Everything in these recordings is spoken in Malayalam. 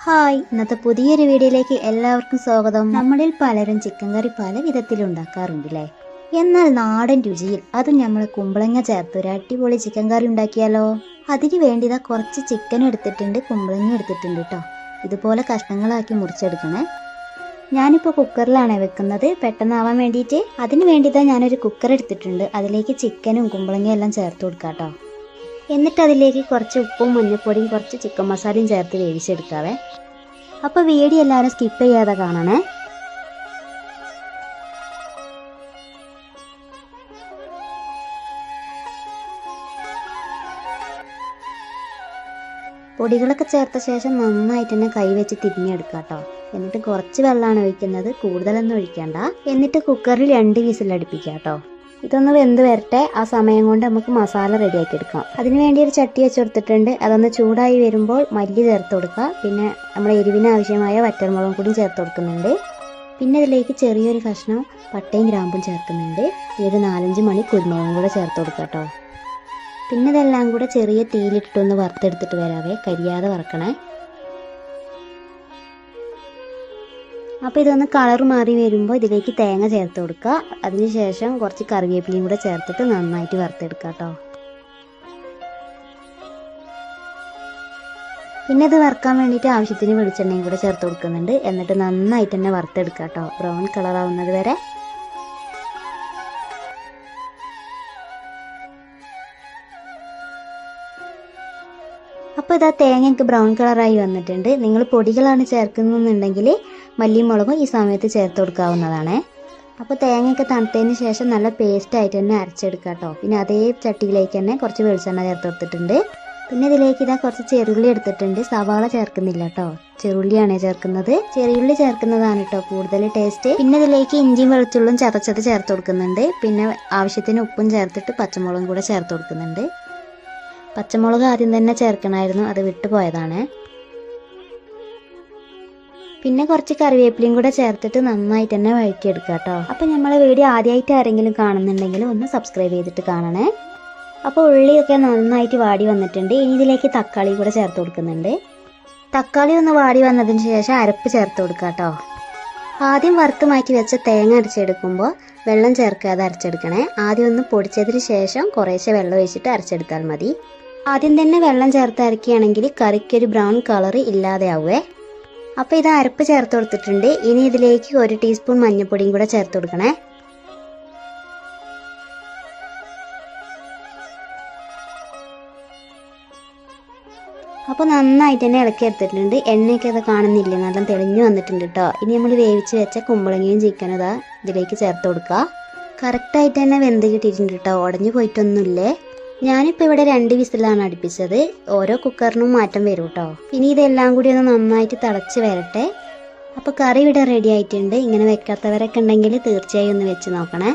ഹായ്, ഇന്നത്തെ പുതിയൊരു വീഡിയോയിലേക്ക് എല്ലാവർക്കും സ്വാഗതം. നമ്മളിൽ പലരും ചിക്കൻ കറി പല വിധത്തിൽ ഉണ്ടാക്കാറുണ്ടല്ലേ. എന്നാൽ നാടൻ രുചിയിൽ അതും നമ്മൾ കുമ്പളങ്ങ ചേർത്ത് ഒരു അടിപൊളി ചിക്കൻ കറി ഉണ്ടാക്കിയാലോ. അതിന് വേണ്ടിതാ കുറച്ച് ചിക്കൻ എടുത്തിട്ടുണ്ട്, കുമ്പളങ്ങ എടുത്തിട്ടുണ്ട് കേട്ടോ. ഇതുപോലെ കഷ്ണങ്ങളാക്കി മുറിച്ചെടുക്കണേ. ഞാനിപ്പോൾ കുക്കറിലാണ് വെക്കുന്നത് പെട്ടെന്നാവാൻ വേണ്ടിയിട്ട്. അതിന് വേണ്ടിതാ ഞാനൊരു കുക്കർ എടുത്തിട്ടുണ്ട്. അതിലേക്ക് ചിക്കനും കുമ്പളങ്ങയും എല്ലാം ചേർത്ത് കൊടുക്കാം കേട്ടോ. എന്നിട്ട് അതിലേക്ക് കുറച്ച് ഉപ്പും മഞ്ഞൾപ്പൊടിയും കുറച്ച് ചിക്കൻ മസാലയും ചേർത്ത് വേവിച്ചെടുക്കാവേ. അപ്പോൾ വീഡിയോ എല്ലാവരും സ്കിപ്പ് ചെയ്യാതെ കാണണേ. പൊടികളൊക്കെ ചേർത്ത ശേഷം നന്നായിട്ട് തന്നെ കൈ വെച്ച് തിരിഞ്ഞെടുക്കാം കേട്ടോ. എന്നിട്ട് കുറച്ച് വെള്ളമാണ് ഒഴിക്കുന്നത്, കൂടുതലൊന്നും ഒഴിക്കണ്ട. എന്നിട്ട് കുക്കറിൽ 2 വിസിൽ അടുപ്പിക്കാം കേട്ടോ. ഇതൊന്ന് വെന്ത് വരട്ടെ. ആ സമയം കൊണ്ട് നമുക്ക് മസാല റെഡിയാക്കി എടുക്കാം. അതിന് വേണ്ടി ഒരു ചട്ടി വെച്ച് കൊടുത്തിട്ടുണ്ട്. അതൊന്ന് ചൂടായി വരുമ്പോൾ മല്ലി ചേർത്ത് കൊടുക്കുക. പിന്നെ നമ്മുടെ എരിവിന് ആവശ്യമായ വറ്റൽമുളകും കൂടി ചേർത്ത് കൊടുക്കുന്നുണ്ട്. പിന്നെ ഇതിലേക്ക് ചെറിയൊരു കഷ്ണം പട്ടയും ഗ്രാമ്പും ചേർക്കുന്നുണ്ട്. ഒരു 4-5 മണി കുരുമുളകും കൂടെ ചേർത്ത് കൊടുക്കുക കേട്ടോ. പിന്നെ ഇതെല്ലാം കൂടെ ചെറിയ തീയിലിട്ടിട്ടൊന്ന് വറുത്തെടുത്തിട്ട് വരാവേ, കരിയാതെ വറക്കണേ. അപ്പോൾ ഇതൊന്ന് കളർ മാറി വരുമ്പോൾ ഇതിലേക്ക് തേങ്ങ ചേർത്ത് കൊടുക്കുക. അതിനുശേഷം കുറച്ച് കറിവേപ്പിലയും കൂടെ ചേർത്തിട്ട് നന്നായിട്ട് വറുത്തെടുക്കുക കേട്ടോ. പിന്നെ ഇത് വറുക്കാൻ വേണ്ടിയിട്ട് ആവശ്യത്തിന് വെളിച്ചെണ്ണയും കൂടെ ചേർത്ത് കൊടുക്കുന്നുണ്ട്. എന്നിട്ട് നന്നായിട്ട് തന്നെ വറുത്തെടുക്കുക കേട്ടോ, ബ്രൗൺ കളർ ആവുന്നത് വരെ. അപ്പോൾ ഇതാ തേങ്ങയൊക്കെ ബ്രൗൺ കളറായി വന്നിട്ടുണ്ട്. നിങ്ങൾ പൊടികളാണ് ചേർക്കുന്നുണ്ടെങ്കിൽ മല്ലിയും മുളകും ഈ സമയത്ത് ചേർത്ത് കൊടുക്കാവുന്നതാണ്. അപ്പോൾ തേങ്ങയൊക്കെ തണുത്തതിന് ശേഷം നല്ല പേസ്റ്റായിട്ട് തന്നെ അരച്ചെടുക്കുക കേട്ടോ. പിന്നെ അതേ ചട്ടിയിലേക്ക് തന്നെ കുറച്ച് വെളിച്ചെണ്ണ ചേർത്ത് കൊടുത്തിട്ടുണ്ട്. പിന്നെ ഇതിലേക്ക് ഇതാ കുറച്ച് ചെറുള്ളി എടുത്തിട്ടുണ്ട്. സവാള ചേർക്കുന്നില്ല കേട്ടോ, ചെറുള്ളിയാണ് ചേർക്കുന്നത്. ചെറിയുള്ളി ചേർക്കുന്നതാണ് കേട്ടോ കൂടുതൽ ടേസ്റ്റ്. പിന്നെ ഇതിലേക്ക് ഇഞ്ചിയും വെളുത്തുള്ളും ചതച്ചത് ചേർത്ത് കൊടുക്കുന്നുണ്ട്. പിന്നെ ആവശ്യത്തിന് ഉപ്പും ചേർത്തിട്ട് പച്ചമുളകും കൂടെ ചേർത്ത് കൊടുക്കുന്നുണ്ട്. പച്ചമുളക് ആദ്യം തന്നെ ചേർക്കണമായിരുന്നു, അത് വിട്ടുപോയതാണ്. പിന്നെ കുറച്ച് കറിവേപ്പിലയും കൂടെ ചേർത്തിട്ട് നന്നായിട്ട് തന്നെ വഴറ്റിയെടുക്കുക കേട്ടോ. അപ്പോൾ നമ്മളെ വീഡിയോ ആദ്യമായിട്ട് ആരെങ്കിലും കാണുന്നുണ്ടെങ്കിൽ ഒന്ന് സബ്സ്ക്രൈബ് ചെയ്തിട്ട് കാണണേ. അപ്പോൾ ഉള്ളിയൊക്കെ നന്നായിട്ട് വാടി വന്നിട്ടുണ്ട്. ഇനി ഇതിലേക്ക് തക്കാളി കൂടെ ചേർത്ത് കൊടുക്കുന്നുണ്ട്. തക്കാളി ഒന്ന് വാടി വന്നതിന് ശേഷം അരപ്പ് ചേർത്ത് കൊടുക്കുക കേട്ടോ. ആദ്യം വറുത്ത് മാറ്റി വെച്ച തേങ്ങ അരച്ചെടുക്കുമ്പോൾ വെള്ളം ചേർക്കാതെ അരച്ചെടുക്കണേ. ആദ്യം ഒന്ന് പൊടിച്ചതിന് ശേഷം കുറേശ്ശെ വെള്ളം ഒഴിച്ചിട്ട് അരച്ചെടുത്താൽ മതി. ആദ്യം തന്നെ വെള്ളം ചേർത്ത് അരക്കുകയാണെങ്കിൽ കറിക്കൊരു ബ്രൗൺ കളർ ഇല്ലാതെ ആവുമേ. അപ്പോൾ ഇത് അരപ്പ് ചേർത്ത് കൊടുത്തിട്ടുണ്ട്. ഇനി ഇതിലേക്ക് 1 ടീസ്പൂൺ മഞ്ഞൾപ്പൊടിയും കൂടെ ചേർത്ത് കൊടുക്കണേ. അപ്പോൾ നന്നായിട്ട് തന്നെ ഇളക്കി എടുത്തിട്ടുണ്ട്. എണ്ണയൊക്കെ അത് കാണുന്നില്ല, നല്ല തെളിഞ്ഞു വന്നിട്ടുണ്ട് കേട്ടോ. ഇനി നമ്മൾ വേവിച്ച് വെച്ച കുമ്പളങ്ങയും ചിക്കനും ഇതാ ഇതിലേക്ക് ചേർത്ത് കൊടുക്കുക. കറക്റ്റായിട്ട് തന്നെ വെന്ത് കിട്ടിയിട്ടുണ്ട് കേട്ടോ, ഉടഞ്ഞു പോയിട്ടൊന്നുമില്ലേ. ഞാനിപ്പോൾ ഇവിടെ 2 വിസിലാണ് അടുപ്പിച്ചത്. ഓരോ കുക്കറിനും മാറ്റം വരും കേട്ടോ. ഇനി ഇതെല്ലാം കൂടി ഒന്ന് നന്നായിട്ട് തിളച്ച് വരട്ടെ. അപ്പോൾ കറി ഇവിടെ റെഡി ആയിട്ടുണ്ട്. ഇങ്ങനെ വെക്കാത്തവരൊക്കെ ഉണ്ടെങ്കിൽ തീർച്ചയായും ഒന്ന് വെച്ച് നോക്കണേ.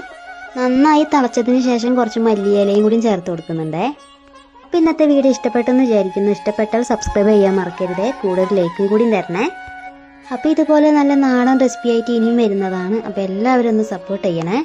നന്നായി തിളച്ചതിന് ശേഷം കുറച്ച് മല്ലിയിലയും കൂടി ചേർത്ത് കൊടുക്കുന്നുണ്ടേ. അപ്പോൾ ഇന്നത്തെ വീഡിയോ ഇഷ്ടപ്പെട്ടെന്ന് വിചാരിക്കുന്നു. ഇഷ്ടപ്പെട്ടാൽ സബ്സ്ക്രൈബ് ചെയ്യാൻ മറക്കരുത്. കൂടുതൽ ലൈക്കും കൂടി തരണേ. അപ്പോൾ ഇതുപോലെ നല്ല നാടൻ റെസിപ്പി ആയിട്ട് ഇനിയും വരുന്നതാണ്. അപ്പോൾ എല്ലാവരും ഒന്ന് സപ്പോർട്ട് ചെയ്യണേ.